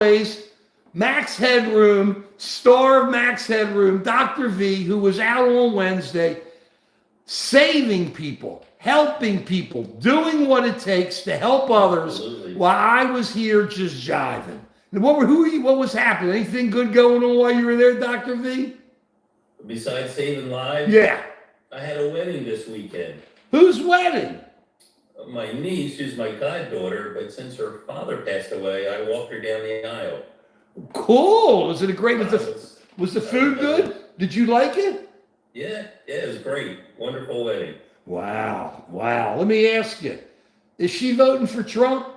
always, Max Headroom, star of Max Headroom, Dr. V, who was out on Wednesday, saving people, helping people, doing what it takes to help others. Absolutely. While I was here just jiving. And what was happening? Anything good going on while you were there, Dr. V? Besides saving lives, Yeah. I had a wedding this weekend. Whose wedding? My niece, who's my goddaughter, but since her father passed away, I walked her down the aisle. Cool. Was it a great? Was the food good? Did you like it? Yeah, it was great. Wonderful wedding. Wow. Let me ask you, is she voting for Trump?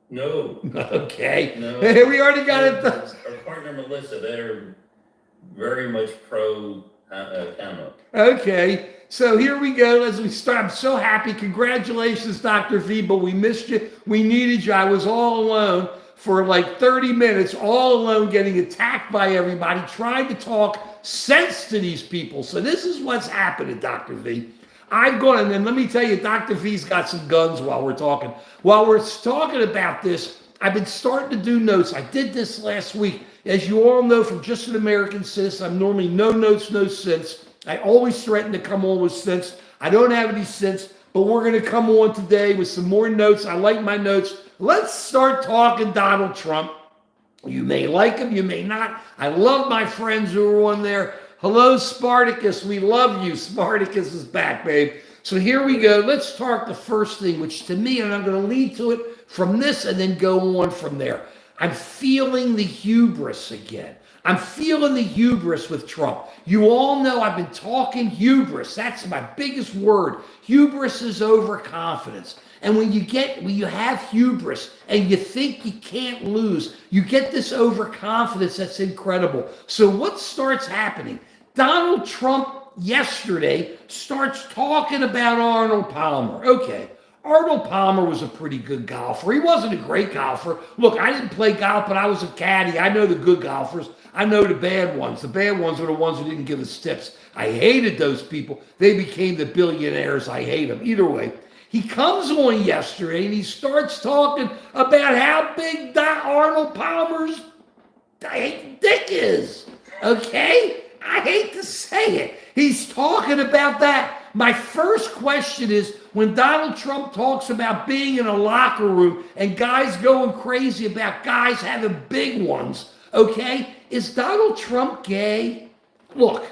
No. Okay. No. We already got it. Our partner Melissa, they're very much pro Kama. Okay. So here we go. As we start, I'm so happy. Congratulations, Dr. V, but we missed you. We needed you. I was all alone for like 30 minutes, all alone, getting attacked by everybody, trying to talk sense to these people. So this is what's happening, Dr. V. I've gone, and then let me tell you, Dr. V's got some guns while we're talking. While we're talking about this, I've been starting to do notes. I did this last week. As you all know, from Just an American Citizen, I'm normally no notes, no sense. I always threaten to come on with sense. I don't have any sense, but we're going to come on today with some more notes. I like my notes. Let's start talking Donald Trump. You may like him, you may not. I love my friends who are on there. Hello, Spartacus. We love you. Spartacus is back, babe. So here we go. Let's start the first thing, which to me, and I'm going to lead to it from this and then go on from there. I'm feeling the hubris again. I'm feeling the hubris with Trump. You all know I've been talking hubris. That's my biggest word. Hubris is overconfidence. And when you have hubris and you think you can't lose, you get this overconfidence that's incredible. So what starts happening? Donald Trump yesterday starts talking about Arnold Palmer. Okay. Arnold Palmer was a pretty good golfer. He wasn't a great golfer. Look, I didn't play golf, but I was a caddy. I know the good golfers. I know the bad ones. The bad ones are the ones who didn't give us tips. I hated those people. They became the billionaires. I hate them. Either way, he comes on yesterday and he starts talking about how big Arnold Palmer's dick is. Okay? I hate to say it. He's talking about that. My first question is, when Donald Trump talks about being in a locker room and guys going crazy about guys having big ones, okay, is Donald Trump gay? Look,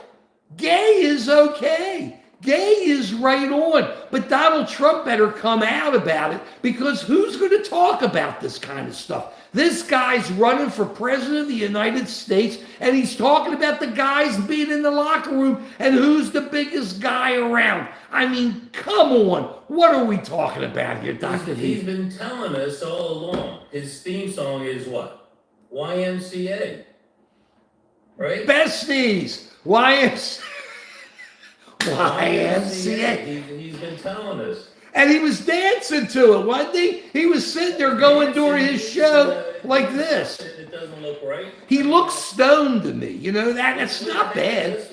gay is okay. Gay is right on. But Donald Trump better come out about it, because who's going to talk about this kind of stuff? This guy's running for president of the United States, and he's talking about the guys being in the locker room and who's the biggest guy around. I mean, come on. What are we talking about here, Dr. V? He's been telling us all along. His theme song is what? YMCA. Right? Besties. YMCA. He's been telling us. And he was dancing to it, wasn't he? He was sitting there going during his show like this. It doesn't look right. He looks stoned to me. You know that? That's not bad.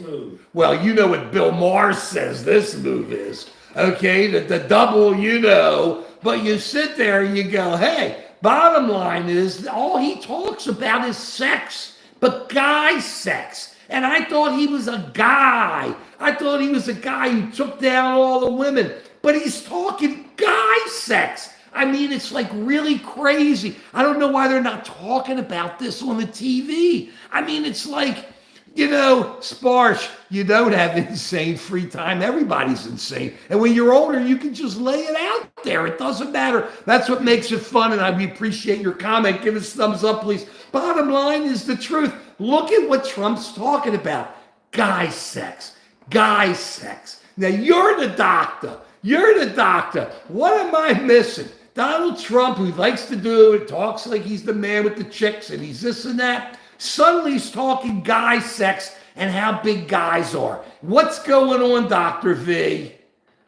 Well, you know what Bill Maher says this move is. Okay, the double, you know. But you sit there and you go, hey, bottom line is all he talks about is sex, but guy sex. And I thought he was a guy. I thought he was a guy who took down all the women. But he's talking guy sex. I mean, it's like really crazy. I don't know why they're not talking about this on the TV. I mean, it's like, you know, Sparsh, you don't have insane free time. Everybody's insane. And when you're older, you can just lay it out there. It doesn't matter. That's what makes it fun. And I appreciate your comment. Give us a thumbs up, please. Bottom line is the truth. Look at what Trump's talking about. Guy sex. Guy sex. Now, you're the doctor. You're the doctor. What am I missing? Donald Trump, who likes to do it, talks like he's the man with the chicks and he's this and that. Suddenly he's talking guy sex and how big guys are. What's going on, Dr. V?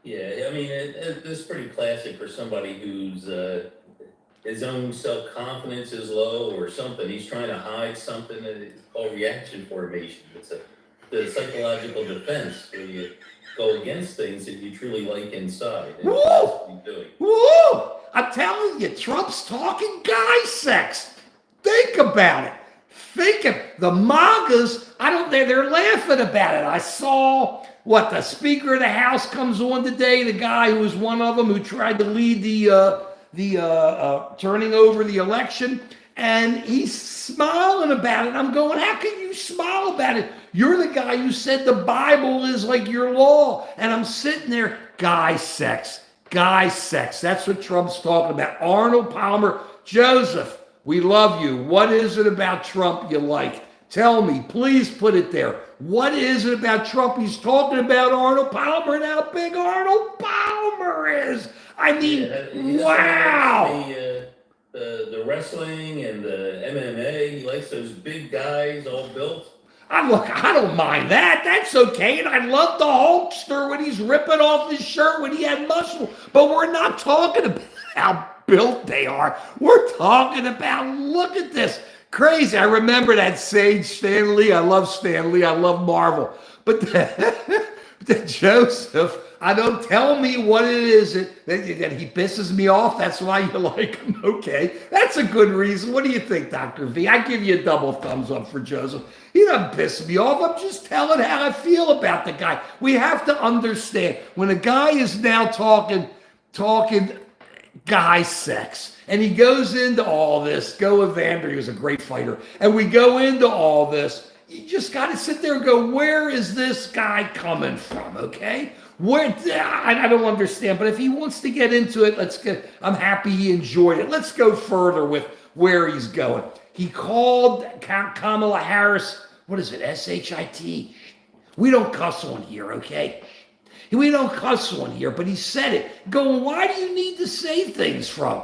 Yeah, I mean, it's pretty classic for somebody who's his own self-confidence is low or something. He's trying to hide something that is called reaction formation. It's the psychological defense where you go against things that you truly like inside. And that's what he's doing. Woo! I'm telling you, Trump's talking guy sex. Think about it. The MAGAs, they're laughing about it. I saw the Speaker of the House comes on today, the guy who was one of them who tried to lead the turning over the election, and he's smiling about it. I'm going, how can you smile about it? You're the guy who said the Bible is like your law. And I'm sitting there, guy sex. That's what Trump's talking about. Arnold Palmer, Joseph, we love you. What is it about Trump you like? Tell me, please put it there. What is it about Trump? He's talking about Arnold Palmer and how big Arnold Palmer is. I mean, wow. The wrestling and the MMA, he likes those big guys all built. I don't mind that. That's okay. And I love the Hulkster when he's ripping off his shirt when he had muscle. But we're not talking about how built they are. We're talking about, look at this. Crazy. I remember that Sage Stan Lee. I love Stan Lee. I love Marvel. But the Joseph, I don't tell me what it is that he pisses me off. That's why you like him. Okay. That's a good reason. What do you think, Dr. V? I give you a double thumbs up for Joseph. He doesn't piss me off. I'm just telling how I feel about the guy. We have to understand when a guy is now talking guy sex, and he goes into all this. Go Evander, he was a great fighter. And we go into all this. You just got to sit there and go, where is this guy coming from, okay? I don't understand, but if he wants to get into it, I'm happy he enjoyed it. Let's go further with where he's going. He called Kamala Harris, what is it, S-H-I-T? We don't cuss on here, okay? We don't cuss on here, but he said it. Going, why do you need to say things from?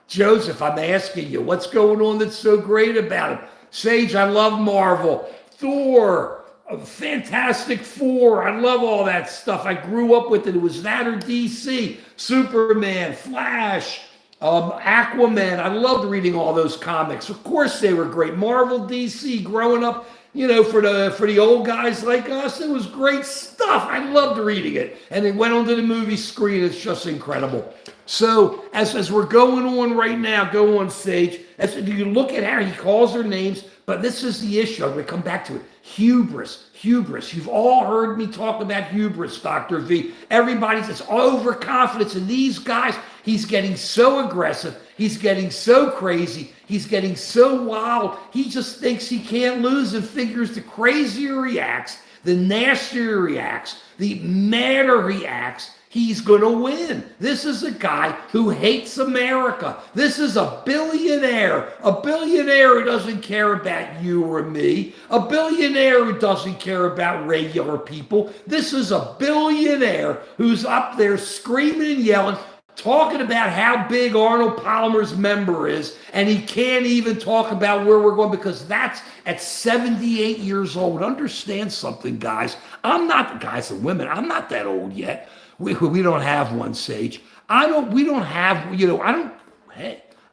Joseph, I'm asking you, what's going on that's so great about it? Sage, I love Marvel. Thor, Fantastic Four, I love all that stuff. I grew up with it. It was that or DC, Superman, Flash, Aquaman. I loved reading all those comics. Of course they were great. Marvel, DC, growing up, for the old guys like us, it was great stuff. I loved reading it. And it went onto the movie screen. It's just incredible. So as we're going on right now, go on, Sage. As you look at how he calls their names, but this is the issue. I'm going to come back to it. Hubris. You've all heard me talk about hubris, Dr. V. Everybody says overconfidence in these guys. He's getting so aggressive. He's getting so crazy. He's getting so wild. He just thinks he can't lose and figures the crazier he acts, the nastier he acts, the madder he acts, he's going to win. This is a guy who hates America. This is a billionaire who doesn't care about you or me, a billionaire who doesn't care about regular people. This is a billionaire who's up there screaming and yelling, talking about how big Arnold Palmer's member is, and he can't even talk about where we're going because that's at 78 years old. Understand something, guys. I'm not, guys and women, I'm not that old yet. We don't have one, Sage. Hey,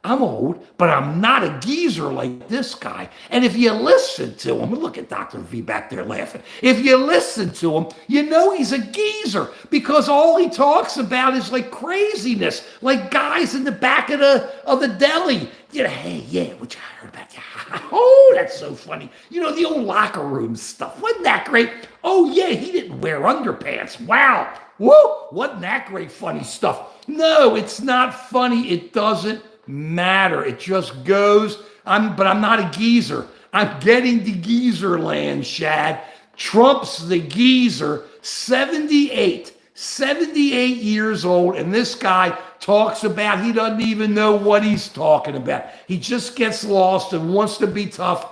I'm old, but I'm not a geezer like this guy. And if you listen to him, look at Dr. V back there laughing. If you listen to him, you know he's a geezer because all he talks about is like craziness, like guys in the back of the deli. Hey, yeah, what you heard about that? Oh, that's so funny. The old locker room stuff. Wasn't that great? Oh, yeah, he didn't wear underpants. Wow. Whoa, wasn't that great funny stuff? No, it's not funny. It doesn't matter. It just goes. But I'm not a geezer. I'm getting to geezer land, Shad. Trump's the geezer, 78 years old, and this guy talks about he doesn't even know what he's talking about. He just gets lost and wants to be tough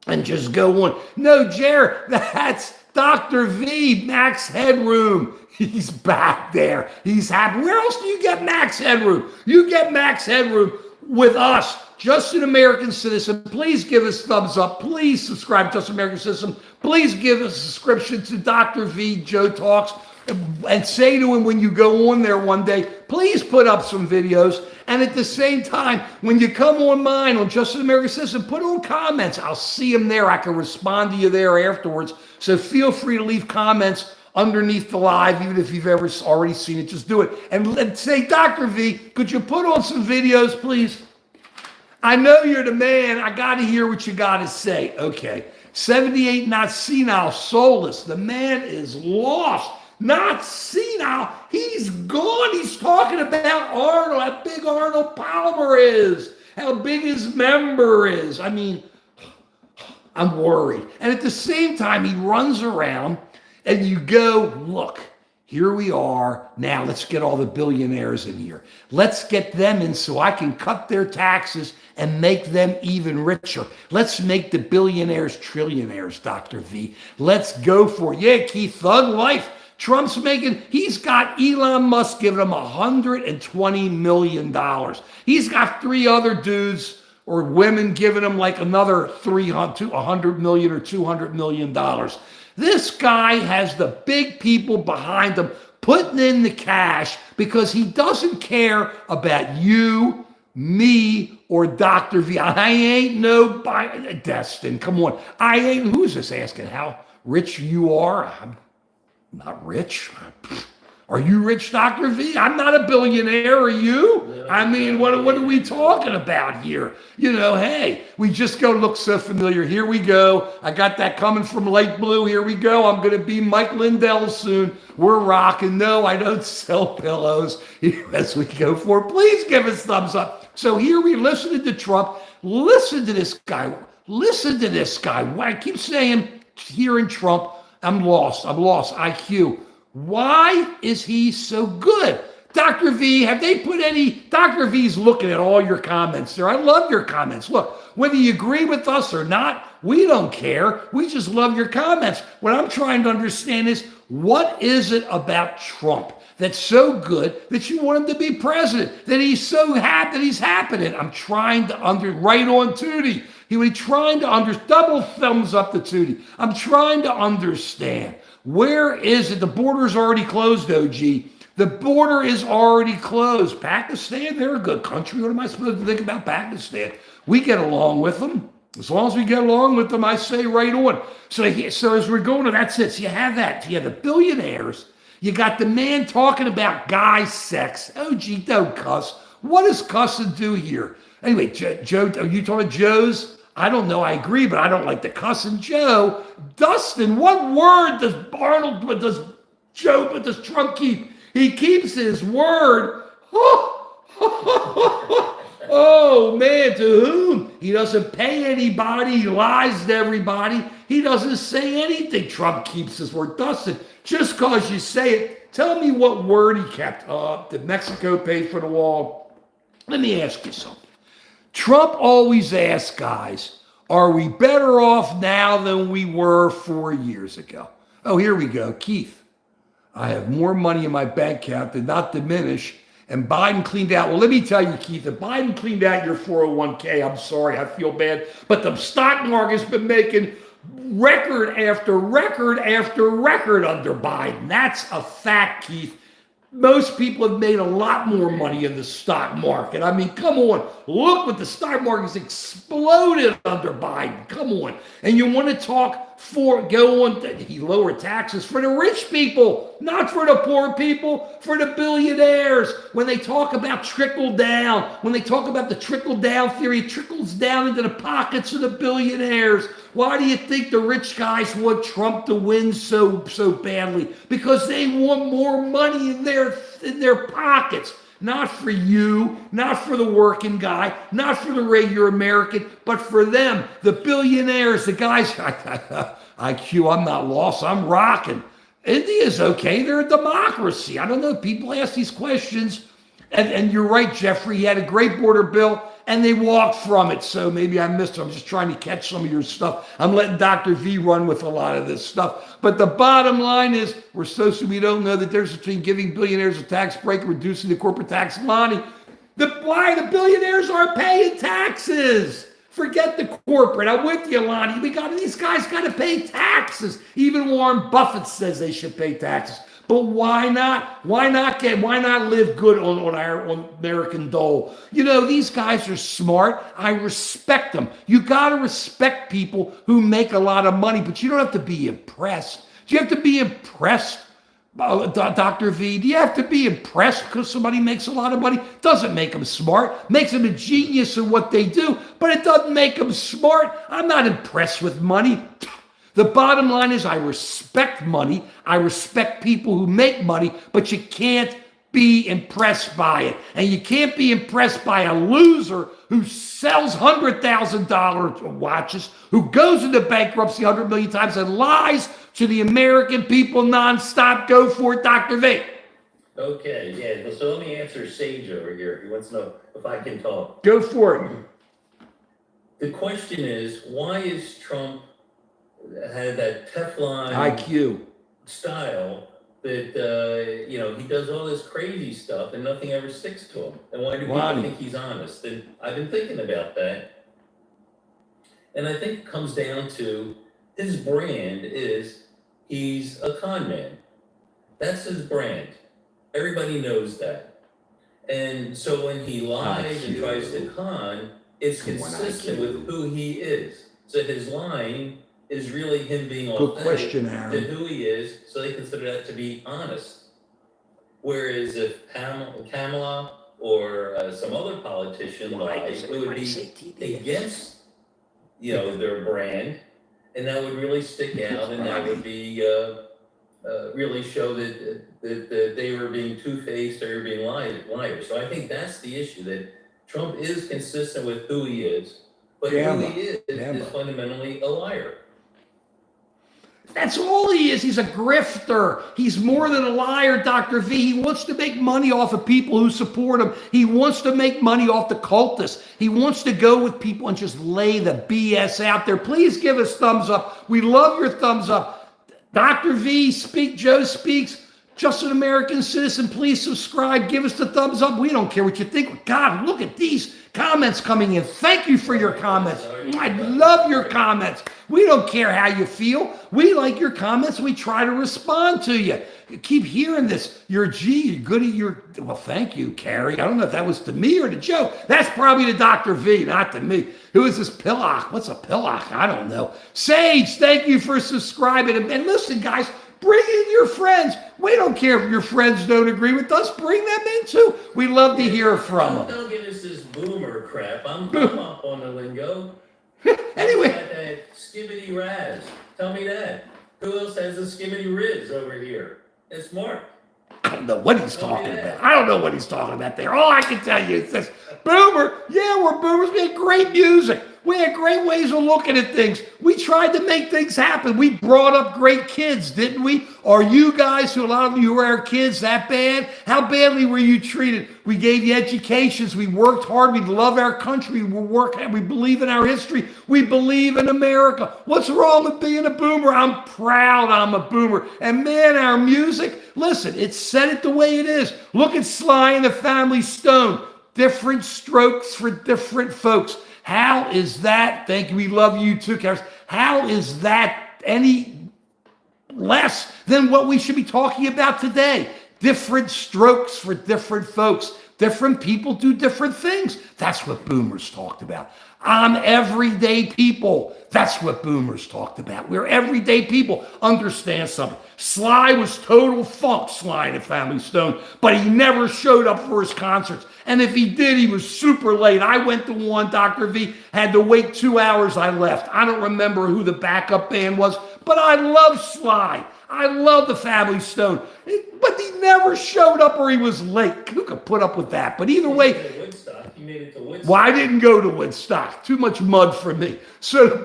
and just go on. No, Jared, that's Dr. V, Max Headroom. He's back there. He's happy. Where else do you get Max Headroom? You get Max Headroom with us, Just an American Citizen. Please give us thumbs up. Please subscribe to Just an American Citizen. Please give us a subscription to Dr. V, Joe Talks, and say to him when you go on there one day, please put up some videos. And at the same time, when you come on mine, on Just an American Citizen, put on comments. I'll see them there. I can respond to you there afterwards. So feel free to leave comments underneath the live, even if you've ever already seen it. Just do it. And say, Dr. V, could you put on some videos, please? I know you're the man. I got to hear what you got to say. Okay. 78, not senile, soulless. The man is lost, not senile. He's gone. He's talking about Arnold, how big Arnold Palmer is, how big his member is. I mean, I'm worried. And at the same time, he runs around and you go, look, here we are. Now let's get all the billionaires in here. Let's get them in so I can cut their taxes and make them even richer. Let's make the billionaires trillionaires, Dr. V. Let's go for it. Yeah, Keith, thug life. Trump's he's got Elon Musk giving him $120 million. He's got 3 other dudes or women giving him like another $100 million or $200 million. This guy has the big people behind him putting in the cash because he doesn't care about you, me, or Dr. V. I ain't no Destin. Come on. I ain't. Who's this asking how rich you are? I'm not rich. Are you rich, Dr. V? I'm not a billionaire. Are you? I mean, what are we talking about here? You know, hey, we just go look so familiar. Here we go. I got that coming from Lake Blue. Here we go. I'm going to be Mike Lindell soon. We're rocking. No, I don't sell pillows. As we go forward, please give us thumbs up. So here we listening to Trump. Listen to this guy. Listen to this guy. I keep saying, hearing Trump, I'm lost. IQ. Why is he so good? Dr. V, have they put any? Dr. V's looking at all your comments there. I love your comments. Look, whether you agree with us or not, we don't care. We just love your comments. What I'm trying to understand is, what is it about Trump that's so good that you want him to be president, that he's so happy that he's happening? I'm trying to right on Tootie. He was trying to double thumbs up to Tootie. I'm trying to understand. Where is it? The border's already closed, OG. The border is already closed. Pakistan, they're a good country. What am I supposed to think about Pakistan? We get along with them. As long as we get along with them, I say right on. So as we're going to, that's it. So you have that. You have the billionaires. You got the man talking about guy sex. OG, don't cuss. What does cussing do here? Anyway, Joe, are you talking Joe's? I don't know. I agree, but I don't like the cussing Joe. Dustin, what word does Trump keep? He keeps his word. Oh, man, to whom? He doesn't pay anybody. He lies to everybody. He doesn't say anything. Trump keeps his word. Dustin, just because you say it, tell me what word he kept. Did Mexico pay for the wall? Let me ask you something. Trump always asks guys, are we better off now than we were 4 years ago? Oh, here we go. Keith, I have more money in my bank account, did not diminish, and Biden cleaned out. Well, let me tell you, Keith, if Biden cleaned out your 401k, I'm sorry, I feel bad, but the stock market's been making record after record after record under Biden. That's a fact, Keith. Most people have made a lot more money in the stock market. I mean, come on. Look what the stock market's exploded under Biden. Come on. And you want to talk he lowered taxes for the rich people, not for the poor people, for the billionaires. When they talk about trickle down, when they talk about the trickle down theory, it trickles down into the pockets of the billionaires. Why do you think the rich guys want Trump to win so badly? Because they want more money in their pockets. Not for you, not for the working guy, not for the regular American, but for them, the billionaires, the guys. IQ, I'm not lost, I'm rocking. India's okay, they're a democracy. I don't know, people ask these questions, and you're right, Jeffrey, he had a great border bill, and they walked from it, so maybe I missed it. I'm just trying to catch some of your stuff. I'm letting Dr. V run with a lot of this stuff. But the bottom line is, we don't know the difference between giving billionaires a tax break and reducing the corporate tax. Lonnie, why the billionaires aren't paying taxes? Forget the corporate. I'm with you, Lonnie. These guys got to pay taxes. Even Warren Buffett says they should pay taxes. But why not? Why not live good on American dole? You know, these guys are smart. I respect them. You got to respect people who make a lot of money, but you don't have to be impressed. Do you have to be impressed Dr. V, do you have to be impressed because somebody makes a lot of money? Doesn't make them smart. Makes them a genius in what they do, but it doesn't make them smart. I'm not impressed with money. The bottom line is I respect money. I respect people who make money, but you can't be impressed by it. And you can't be impressed by a loser who sells $100,000 watches, who goes into bankruptcy 100 million times and lies to the American people nonstop. Go for it, Dr. V. Okay, yeah, so let me answer Sage over here. He wants to know if I can talk. Go for it. The question is, why is Trump had that Teflon IQ style that, he does all this crazy stuff and nothing ever sticks to him? And why do people think he's honest? And I've been thinking about that. And I think it comes down to his brand is he's a con man. That's his brand. Everybody knows that. And so when he lies and tries to con, it's consistent with who he is. So his lying is really him being authentic to who he is, so they consider that to be honest. Whereas if Kamala or some other politician lies, it would be against their brand, and that would really stick out, and that would be really show that they were being two-faced, they were being liars. So I think that's the issue, that Trump is consistent with who he is, but who he is fundamentally a liar. That's all he is. He's a grifter. He's more than a liar, Dr. V. He wants to make money off of people who support him. He wants to make money off the cultists. He wants to go with people and just lay the BS out there. Please give us thumbs up. We love your thumbs up. Dr. V, Speak Joe Speaks, Just an American Citizen. Please subscribe. Give us the thumbs up. We don't care what you think. God, look at these comments coming in. Thank you for your comments. I love your comments. We don't care how you feel. We like your comments. We try to respond to you. Keep hearing this. You're good at your, well, thank you, Carrie. I don't know if that was to me or to Joe. That's probably to Dr. V, not to me. Who is this Pillock? What's a Pillock? I don't know. Sage, thank you for subscribing. And listen, guys, bring in your friends. We don't care if your friends don't agree with us. Bring them in too. We love to hear from them. Don't give us this boomer crap. I'm up on the lingo. Anyway. That skibbity Raz. Tell me that. Who else has a skibbity Riz over here? It's Mark. I don't know what he's talking about. I don't know what he's talking about there. All I can tell you is this. Boomer. Yeah, we're boomers. We had great music. We had great ways of looking at things. We tried to make things happen. We brought up great kids, didn't we? Are you guys, who a lot of you were our kids, that bad? How badly were you treated? We gave you educations. We worked hard. We love our country. We believe in our history. We believe in America. What's wrong with being a boomer? I'm proud I'm a boomer. And man, our music, listen, it said it the way it is. Look at Sly and the Family Stone. Different strokes for different folks. How is that? Thank you. We love you too, Karis. How is that any less than what we should be talking about today? Different strokes for different folks. Different people do different things. That's what boomers talked about. I'm everyday people. That's what boomers talked about. We're everyday people. Understand something. Sly was total funk, Sly and the Family Stone, but he never showed up for his concerts. And if he did, he was super late. I went to one, Dr. V, had to wait 2 hours, I left. I don't remember who the backup band was, but I love Sly. I love the Family Stone. But he never showed up or he was late. Who could put up with that? But either way, he made it to Woodstock. Well, I didn't go to Woodstock. Too much mud for me. So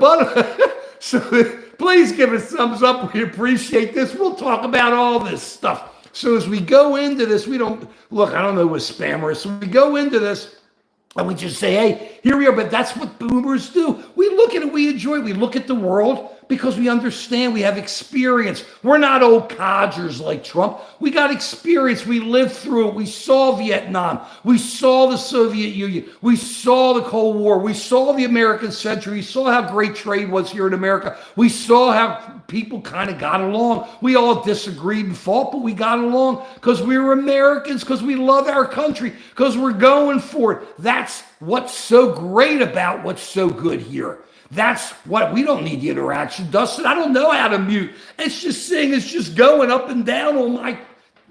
please give us thumbs up. We appreciate this. We'll talk about all this stuff. So as we go into this, I don't know what spammer is. So we go into this and we just say, hey, here we are. But that's what boomers do. We look at it, we enjoy it. We look at the world because we understand, we have experience. We're not old codgers like Trump. We got experience. We lived through it. We saw Vietnam. We saw the Soviet Union. We saw the Cold War. We saw the American century. We saw how great trade was here in America. We saw how people kind of got along. We all disagreed and fought, but we got along because we were Americans, because we love our country, because we're going for it. That's what's so great about what's so good here. That's what, we don't need the interaction. Dustin, I don't know how to mute. It's just saying, it's just going up and down on my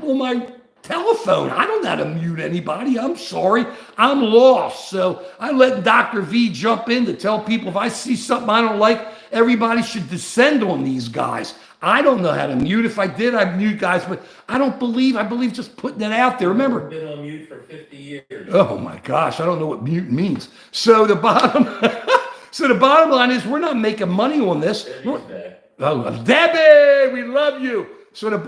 on my telephone. I don't know how to mute anybody. I'm sorry. I'm lost. So I let Dr. V jump in to tell people if I see something I don't like, everybody should descend on these guys. I don't know how to mute. If I did, I'd mute guys, but I believe just putting it out there. Remember, I've been on mute for 50 years. oh my gosh, I don't know what mute means. So the bottom line is we're not making money on this. Oh, Debbie, we love you.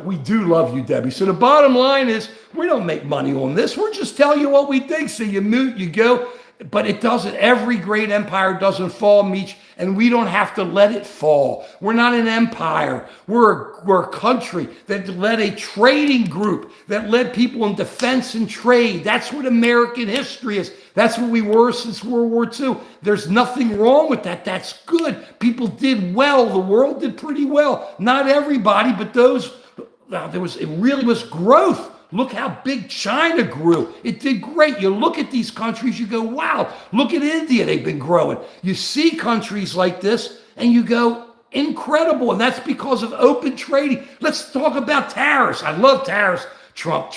We do love you, Debbie. So the bottom line is we don't make money on this. We're just telling you what we think. So you mute, you go. But it doesn't, every great empire doesn't fall, Meech, and we don't have to let it fall. We're not an empire. We're a country that led a trading group that led people in defense and trade. That's what American history is. That's what we were since World War II. There's nothing wrong with that. That's good. People did well. The world did pretty well. Not everybody, but it really was growth. Look how big China grew. It did great. You look at these countries, you go, wow, look at India. They've been growing. You see countries like this and you go, incredible. And that's because of open trading. Let's talk about tariffs. I love tariffs. Trump.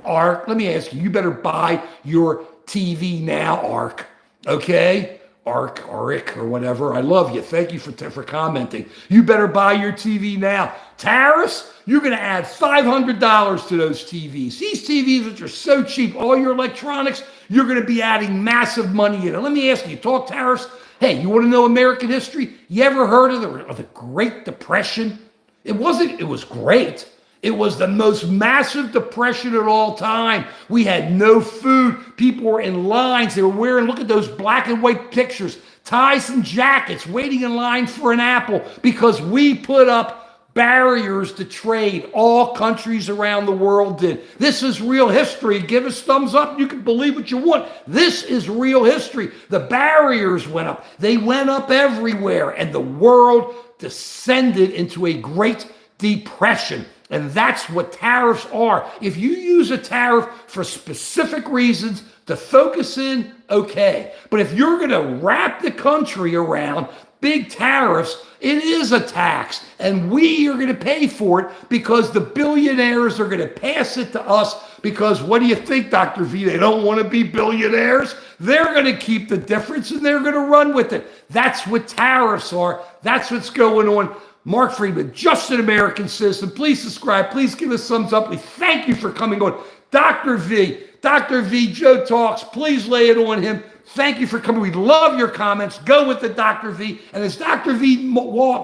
Ark, let me ask you, you better buy your TV now, Ark. Okay? Ark, or whatever. I love you. Thank you for commenting. You better buy your TV now. Tariffs? You're going to add $500 to those TVs. These TVs, which are so cheap, all your electronics, you're going to be adding massive money in. And let me ask you, talk tariffs? Hey, you want to know American history? You ever heard of the Great Depression? It was great. It was the most massive depression of all time. We had no food. People were in lines. They were wearing, look at those black and white pictures, ties and jackets, waiting in line for an apple because we put up barriers to trade. All countries around the world did. This is real history. Give us thumbs up. You can believe what you want. This is real history. The barriers went up. They went up everywhere, and the world descended into a great depression. And that's what tariffs are. If you use a tariff for specific reasons to focus in, okay. But if you're going to wrap the country around big tariffs, it is a tax. And we are going to pay for it because the billionaires are going to pass it to us because what do you think, Dr. V? They don't want to be billionaires. They're going to keep the difference and they're going to run with it. That's what tariffs are. That's what's going on. Mark Friedman, Just an American Citizen. Please subscribe. Please give us thumbs up. We thank you for coming on. Dr. V, Joe Talks. Please lay it on him. Thank you for coming. We love your comments. Go with the Dr. V. And as Dr. V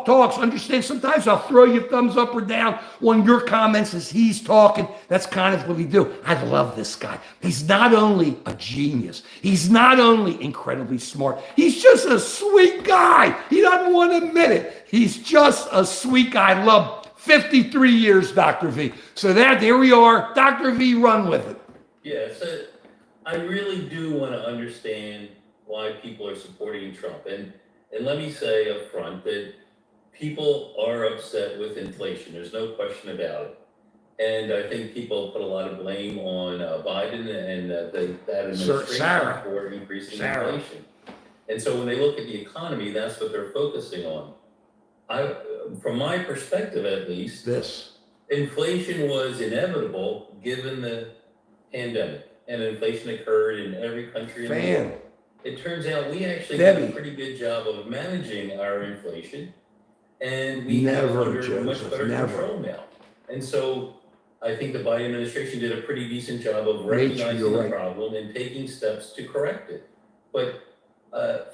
talks, understand sometimes I'll throw you thumbs up or down on your comments as he's talking. That's kind of what we do. I love this guy. He's not only a genius. He's not only incredibly smart. He's just a sweet guy. He doesn't want to admit it. He's just a sweet guy. I love 53 years, Dr. V. So there we are. Dr. V, run with it. Yeah, so I really do want to understand why people are supporting Trump. And let me say up front that people are upset with inflation. There's no question about it. And I think people put a lot of blame on Biden and that administration for increasing inflation. And so when they look at the economy, that's what they're focusing on. From my perspective, at least, inflation was inevitable given the pandemic. And inflation occurred in every country in the world. It turns out we actually did a pretty good job of managing our inflation, and we have it under much better control now. And so I think the Biden administration did a pretty decent job of recognizing the problem and taking steps to correct it. But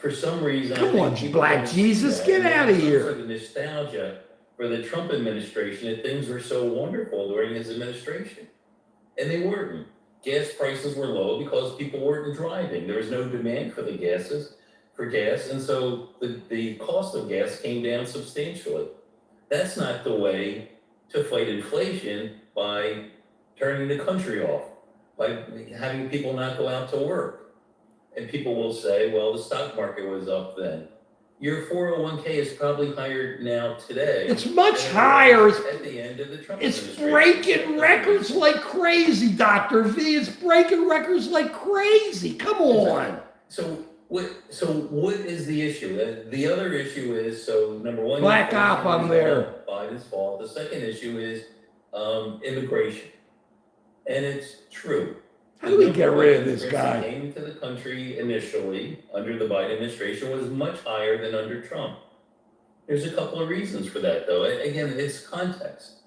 for some reason, come on, Black Jesus, get out of here. The nostalgia for the Trump administration that things were so wonderful during his administration, and they weren't. Gas prices were low because people weren't driving. There was no demand for gas, and so the cost of gas came down substantially. That's not the way to fight inflation, by turning the country off, by having people not go out to work. And people will say, well, the stock market was up then. Your 401k is probably higher now today. It's much higher. At the end of the Trump administration. It's breaking records like crazy, Dr. V. It's breaking records like crazy. Come on. So what is the issue? The other issue is, so number one, Black op on there. Biden's fault. The second issue is immigration. And it's true. How do we get rid of this guy? Came into the country initially under the Biden administration was much higher than under Trump. There's a couple of reasons for that, though. Again, it's context.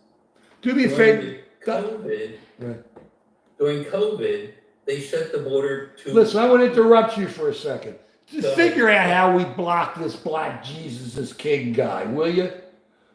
Do me a favor. During COVID, they shut the border to... Listen, I want to interrupt you for a second. Just figure out how we block this Black Jesus is King guy, will you?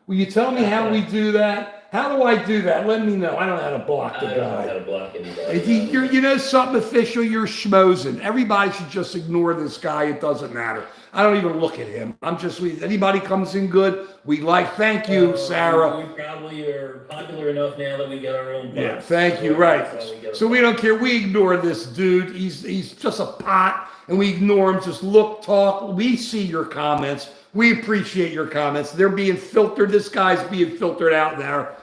Will you tell me how we do that? How do I do that? Let me know. I don't know how to block the guy. I don't know how to block anybody. You know something official? You're schmoozing. Everybody should just ignore this guy. It doesn't matter. I don't even look at him. Anybody comes in good, we like. Thank you, Sarah. We probably are popular enough now that we get our own. Yeah, thank you. Right. So we don't care. We ignore this dude. He's just a pot, and we ignore him. Just look, talk. We see your comments. We appreciate your comments. They're being filtered. This guy's being filtered out in our.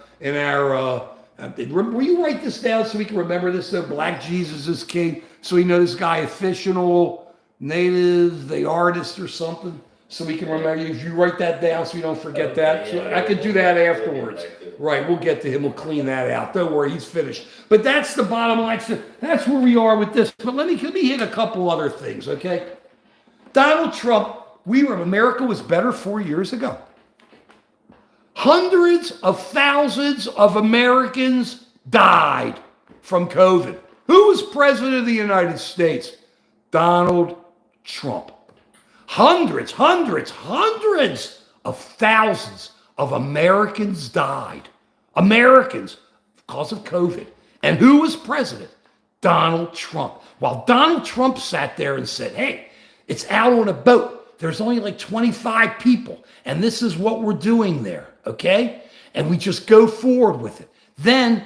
Will you write this down so we can remember this? Though Black Jesus is King, so we know this guy is fictional. Native, the artist or something, so we can remember. If you write that down so we don't forget that. So I could do that afterwards. Right, we'll get to him. We'll clean that out. Don't worry, he's finished. But that's the bottom line. So that's where we are with this. But let me hit a couple other things, okay? Donald Trump, America was better 4 years ago. Hundreds of thousands of Americans died from COVID. Who was president of the United States? Donald Trump. Hundreds of thousands of Americans died. Americans because of COVID. And who was president? Donald Trump. While Donald Trump sat there and said, hey, it's out on a boat. There's only like 25 people. And this is what we're doing there. Okay? And we just go forward with it. Then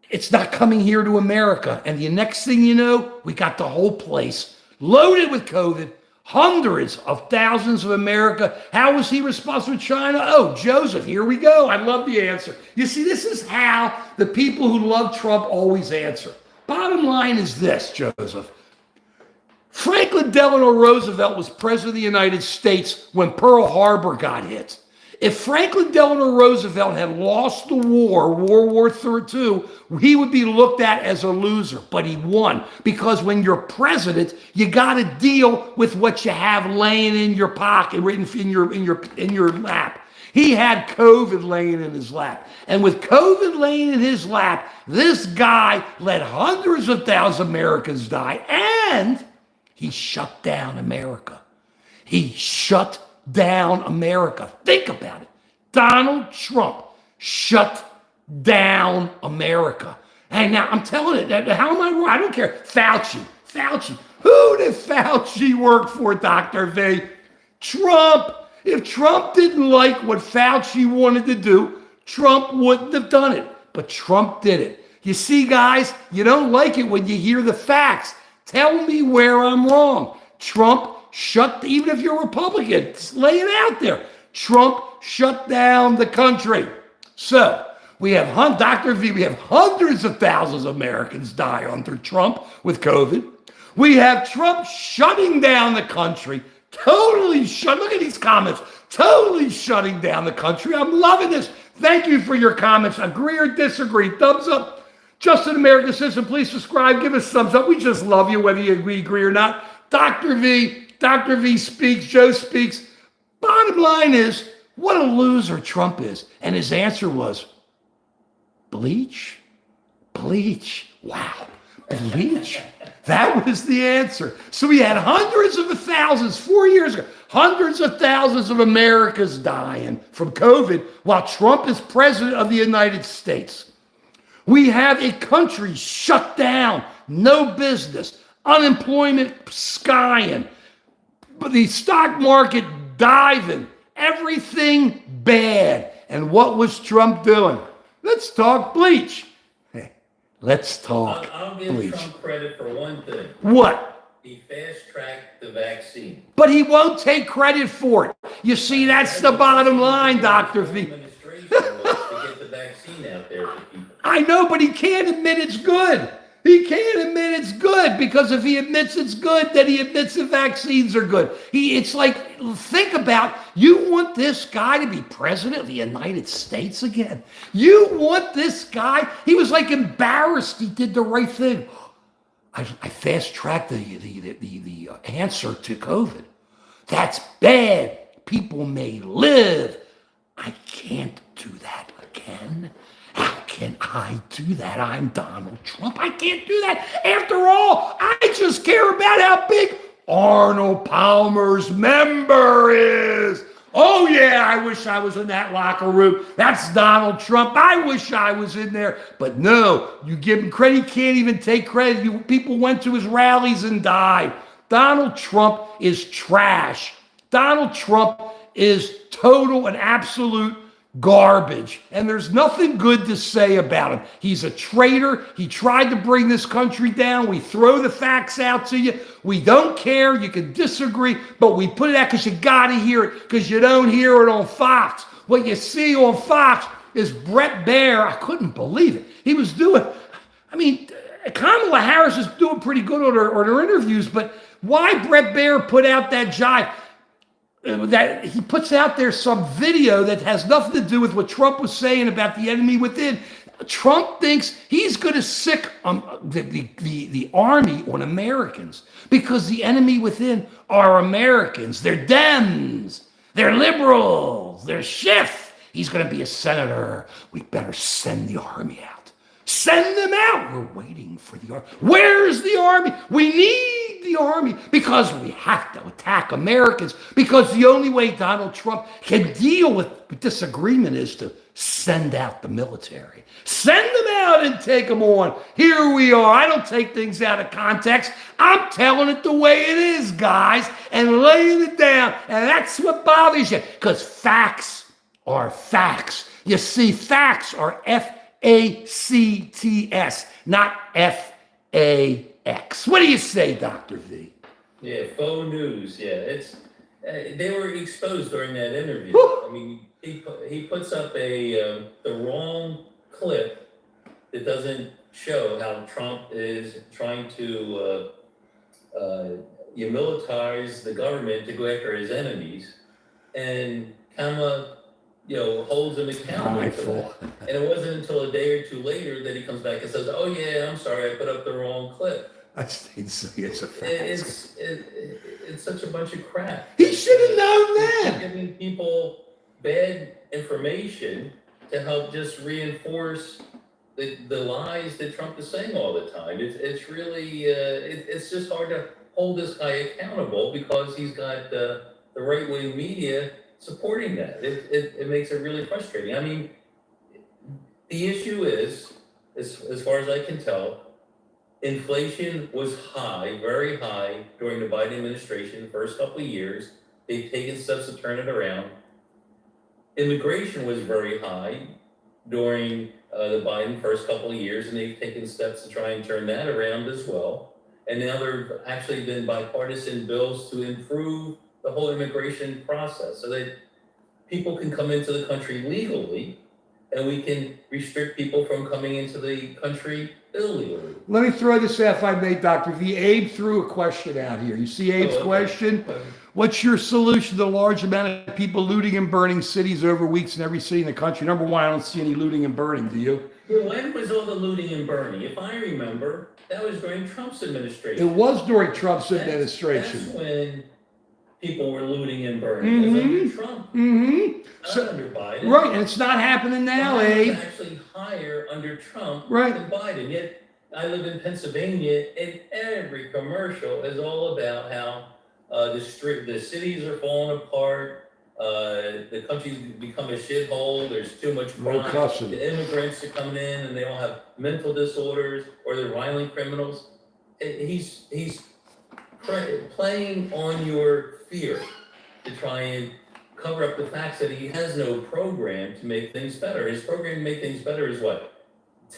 it's not coming here to America. And the next thing you know, we got the whole place loaded with COVID. Hundreds of thousands of America. How was he responsible for China? Oh, Joseph, here we go. I love the answer. You see, this is how the people who love Trump always answer. Bottom line is this, Joseph. Franklin Delano Roosevelt was president of the United States when Pearl Harbor got hit. If Franklin Delano Roosevelt had lost the war, World War II, he would be looked at as a loser, but he won. Because when you're president, you got to deal with what you have laying in your pocket, written in your lap. He had COVID laying in his lap. And with COVID laying in his lap, this guy let hundreds of thousands of Americans die, and he shut down America. He shut down America. Think about it. Donald Trump shut down America. And now I'm telling it, how am I wrong? I don't care. Fauci. Who did Fauci work for, Dr. V? Trump. If Trump didn't like what Fauci wanted to do, Trump wouldn't have done it. But Trump did it. You see, guys, you don't like it when you hear the facts. Tell me where I'm wrong. Trump even if you're Republican, lay it out there. Trump shut down the country. So we have, Dr. V, we have hundreds of thousands of Americans die under Trump with COVID. We have Trump shutting down the country, look at these comments, totally shutting down the country. I'm loving this. Thank you for your comments. Agree or disagree? Thumbs up. Just an American citizen, please subscribe. Give us thumbs up. We just love you, whether you agree or not. Dr. V speaks, Joe speaks. Bottom line is, what a loser Trump is. And his answer was, bleach? Wow, bleach? That was the answer. So we had hundreds of thousands, 4 years ago, hundreds of thousands of Americans dying from COVID while Trump is president of the United States. We have a country shut down, no business, unemployment skying, the stock market diving, everything bad. And what was Trump doing? Let's talk bleach. Hey, let's talk I'll give bleach. Trump credit for one thing. What? He fast-tracked the vaccine. But he won't take credit for it. You see, that's the bottom line, Dr. V. Administration was to get the vaccine out there for people. I know, but he can't admit it's good. He can't admit it's good, because if he admits it's good, then he admits the vaccines are good. It's like, think about, you want this guy to be president of the United States again? You want this guy? He was like embarrassed he did the right thing. I fast tracked the answer to COVID. That's bad. People may live. I can't do that again. How can I do that? I'm Donald Trump. I can't do that. After all, I just care about how big Arnold Palmer's member is. Oh, yeah, I wish I was in that locker room. That's Donald Trump. I wish I was in there. But no, you give him credit, he can't even take credit. People went to his rallies and died. Donald Trump is trash. Donald Trump is total and absolute garbage, and there's nothing good to say about him. He's a traitor. He tried to bring this country down. We throw the facts out to you. We don't care. You can disagree, but we put it out because you got to hear it, because you don't hear it on Fox. What you see on Fox is Brett Baer. I couldn't believe it. He was doing, Kamala Harris is doing pretty good on her interviews, but why Brett Baer put out that jive? That he puts out there some video that has nothing to do with what Trump was saying about the enemy within. Trump thinks he's going to sick the army on Americans, because the enemy within are Americans. They're Dems. They're liberals. They're Schiff. He's going to be a senator. We better send the army out. Send them out. We're waiting for the army. Where's the army? We need the army because we have to attack Americans, because the only way Donald Trump can deal with disagreement is to send out the military. Send them out and take them on. Here we are. I don't take things out of context. I'm telling it the way it is, guys, and laying it down. And that's what bothers you, because facts are facts. You see, facts are FACTS, not FAX. What do you say, Dr. V? Yeah, faux news. Yeah, they were exposed during that interview. Woo! I mean, he puts up the wrong clip that doesn't show how Trump is trying to militarize the government to go after his enemies, and Kamala holds him accountable for that. And it wasn't until a day or two later that he comes back and says, "Oh yeah, I'm sorry, I put up the wrong clip." It's a fact. It's such a bunch of crap. He should have known that. Giving people bad information to help just reinforce the lies that Trump is saying all the time. It's really it's just hard to hold this guy accountable, because he's got the right-wing media supporting that. It makes it really frustrating. I mean, the issue is, as far as I can tell, inflation was high, very high, during the Biden administration, the first couple of years. They've taken steps to turn it around. Immigration was very high during the Biden first couple of years, and they've taken steps to try and turn that around as well. And now there have actually been bipartisan bills to improve the whole immigration process, so that people can come into the country legally, and we can restrict people from coming into the country illegally. Let me throw this out, if I may, Dr. V. Abe threw a question out here. You see Abe's question? What's your solution to the large amount of people looting and burning cities over weeks in every city in the country? Number one, I don't see any looting and burning. Do you? When was all the looting and burning? If I remember, that was during Trump's administration. It was during Trump's administration. That's when people were looting and burning. It was under Trump. Not under Biden. Right, and it's not happening now, Biden Abe. was actually higher under Trump Right. than Biden. Yet I live in Pennsylvania, and every commercial is all about how the cities are falling apart, the country's become a shithole, there's too much crime, the immigrants are coming in and they all have mental disorders, or they're violent criminals. He's playing on your fear to try and cover up the facts that he has no program to make things better. His program to make things better is what?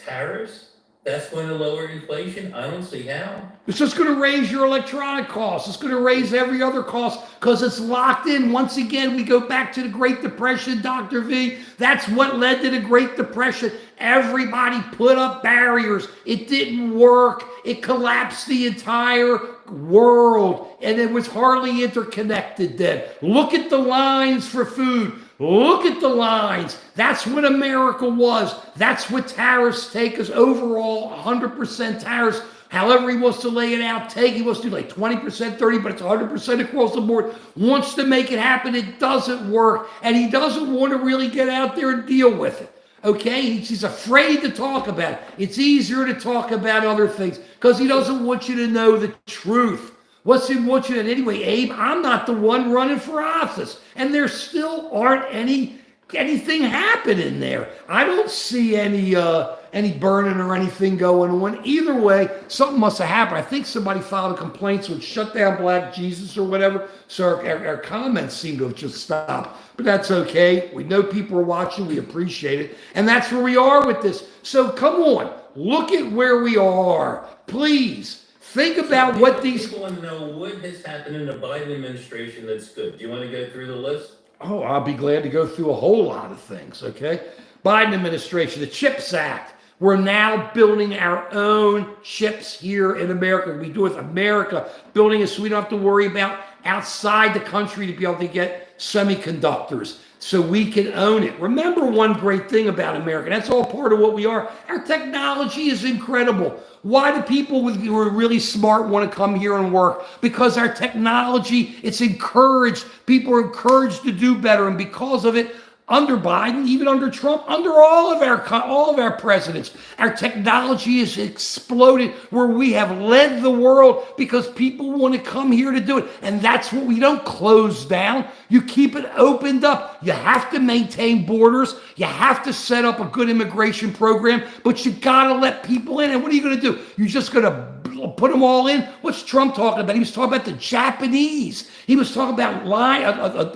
Tariffs? That's going to lower inflation? I don't see how. It's just going to raise your electronic costs. It's going to raise every other cost because it's locked in. Once again, we go back to the Great Depression, Dr. V. That's what led to the Great Depression. Everybody put up barriers. It didn't work. It collapsed the entire world, and it was hardly interconnected then. Look at the lines for food. Look at the lines. That's what America was. That's what tariffs take us overall, 100% tariffs. However he wants to lay it out, he wants to do like 20%, 30%, but it's 100% across the board. Wants to make it happen. It doesn't work. And he doesn't want to really get out there and deal with it. Okay? He's afraid to talk about it. It's easier to talk about other things because he doesn't want you to know the truth. What's he want you to? Anyway, Abe, I'm not the one running for office. And there still aren't anything happening there. I don't see any burning or anything going on. Either way, something must have happened. I think somebody filed a complaint, so it shut down Black Jesus or whatever. So our comments seem to have just stopped. But that's okay. We know people are watching. We appreciate it. And that's where we are with this. So come on. Look at where we are. Please. Think about what these... People want to know what has happened in the Biden administration that's good. Do you want to go through the list? Oh, I'll be glad to go through a whole lot of things, okay? Biden administration, the CHIPS Act. We're now building our own chips here in America. We do it with America building it so we don't have to worry about outside the country to be able to get semiconductors so we can own it. Remember one great thing about America, that's all part of what we are. Our technology is incredible. Why do people who are really smart want to come here and work? Because our technology, it's encouraged. People are encouraged to do better. And because of it, under Biden, even under Trump, under all of our presidents, our technology has exploded where we have led the world because people want to come here to do it. And that's what we don't close down. You keep it opened up. You have to maintain borders. You have to set up a good immigration program, but you got to let people in. And what are you going to do? You're just going to put them all in? What's Trump talking about? He was talking about the Japanese. He was talking about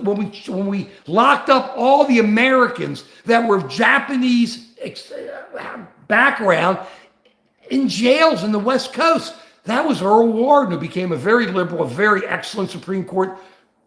when we locked up all the Americans that were Japanese background in jails in the West Coast. That was Earl Warren, who became a very liberal, a very excellent Supreme Court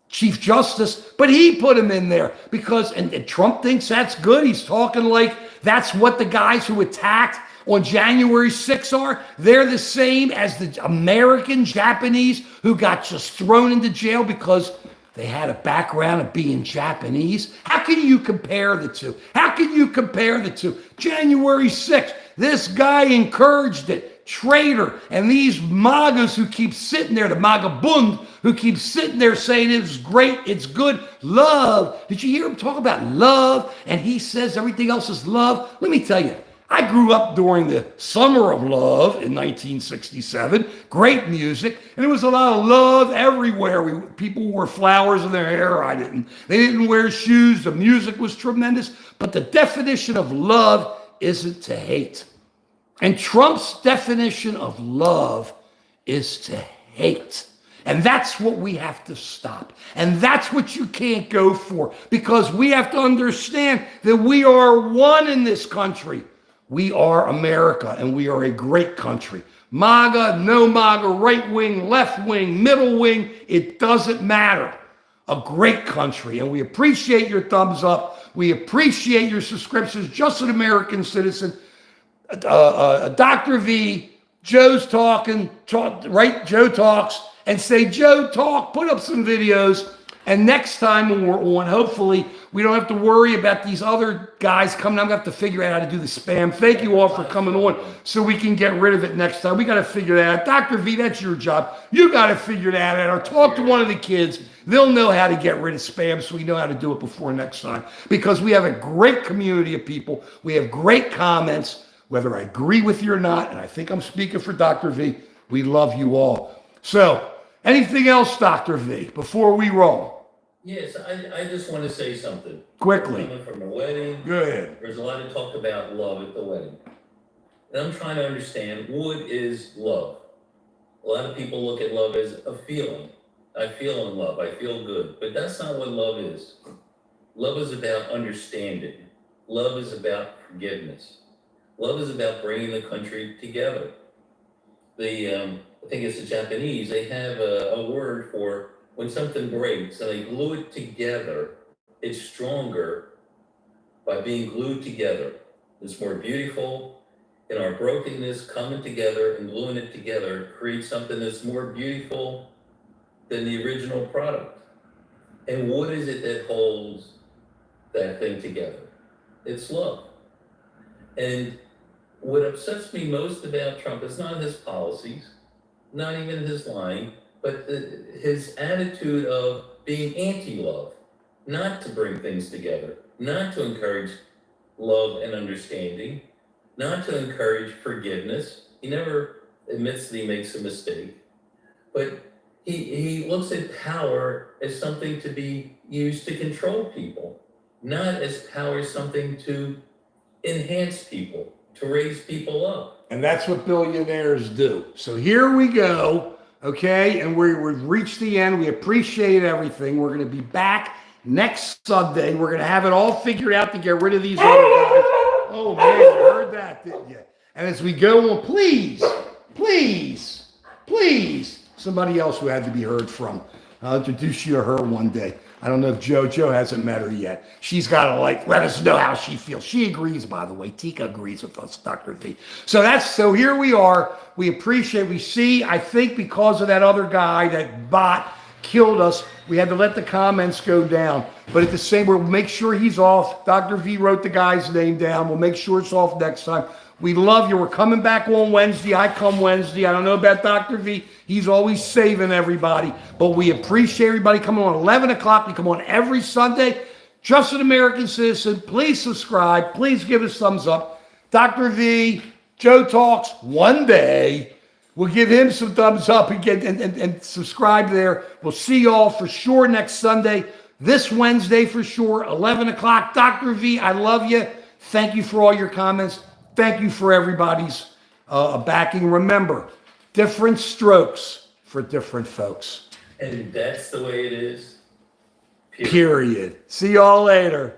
Chief Justice, but he put him in there because, and Trump thinks that's good. He's talking like that's what the guys who attacked on January 6th are. They're the same as the American Japanese who got just thrown into jail because they had a background of being Japanese. How can you compare the two? How can you compare the two? January 6th, this guy encouraged it. Traitor. And these MAGAs who keep sitting there, the MAGA Bund, who keep sitting there saying it's great, it's good, love. Did you hear him talk about love? And he says everything else is love. Let me tell you, I grew up during the Summer of Love in 1967. Great music. And there was a lot of love everywhere. People wore flowers in their hair. I didn't. They didn't wear shoes. The music was tremendous. But the definition of love isn't to hate. And Trump's definition of love is to hate. And that's what we have to stop. And that's what you can't go for, because we have to understand that we are one in this country. We are America, and we are a great country. MAGA, no MAGA, right wing, left wing, middle wing, it doesn't matter. A great country, and we appreciate your thumbs up. We appreciate your subscriptions. Just an American citizen. Dr. V, Joe's talking, right? Joe talks, and say, Joe talk, put up some videos. And next time when we're on, hopefully, we don't have to worry about these other guys coming. I'm going to have to figure out how to do the spam. Thank you all for coming on so we can get rid of it next time. We got to figure that out. Dr. V, that's your job. You got to figure that out. Or talk to one of the kids. They'll know how to get rid of spam so we know how to do it before next time. Because we have a great community of people. We have great comments, whether I agree with you or not. And I think I'm speaking for Dr. V. We love you all. So, anything else, Dr. V, before we roll? Yes, I just want to say something. Quickly. Coming from a wedding. Go ahead. There's a lot of talk about love at the wedding. And I'm trying to understand, what is love? A lot of people look at love as a feeling. I feel in love. I feel good. But that's not what love is. Love is about understanding. Love is about forgiveness. Love is about bringing the country together. I think it's the Japanese, they have a word for when something breaks and they glue it together, it's stronger by being glued together. It's more beautiful. In our brokenness, coming together and gluing it together creates something that's more beautiful than the original product. And what is it that holds that thing together? It's love. And what upsets me most about Trump is not his policies, not even his lying, but his attitude of being anti-love, not to bring things together, not to encourage love and understanding, not to encourage forgiveness. He never admits that he makes a mistake, but he looks at power as something to be used to control people, not as power as something to enhance people, to raise people up. And that's what billionaires do. So here we go, okay? And we've reached the end. We appreciate everything. We're going to be back next Sunday. We're going to have it all figured out to get rid of these other guys. Oh, man, you heard that, didn't you? And as we go on, please, somebody else who had to be heard from. I'll introduce you to her one day. I don't know if Joe hasn't met her yet. She's got to let us know how she feels. She agrees, by the way. Tika agrees with us, Dr. V. So here we are. We appreciate, I think because of that other guy, that bot killed us, we had to let the comments go down. But at the same, we'll make sure he's off. Dr. V wrote the guy's name down. We'll make sure it's off next time. We love you. We're coming back on Wednesday. I come Wednesday. I don't know about Dr. V. He's always saving everybody. But we appreciate everybody coming on 11 o'clock. We come on every Sunday. Just an American citizen. Please subscribe. Please give us thumbs up. Dr. V, Joe Talks one day. We'll give him some thumbs up and subscribe there. We'll see y'all for sure next Sunday. This Wednesday for sure, 11 o'clock. Dr. V, I love you. Thank you for all your comments. Thank you for everybody's backing. Remember, different strokes for different folks. And that's the way it is. Period. See y'all later.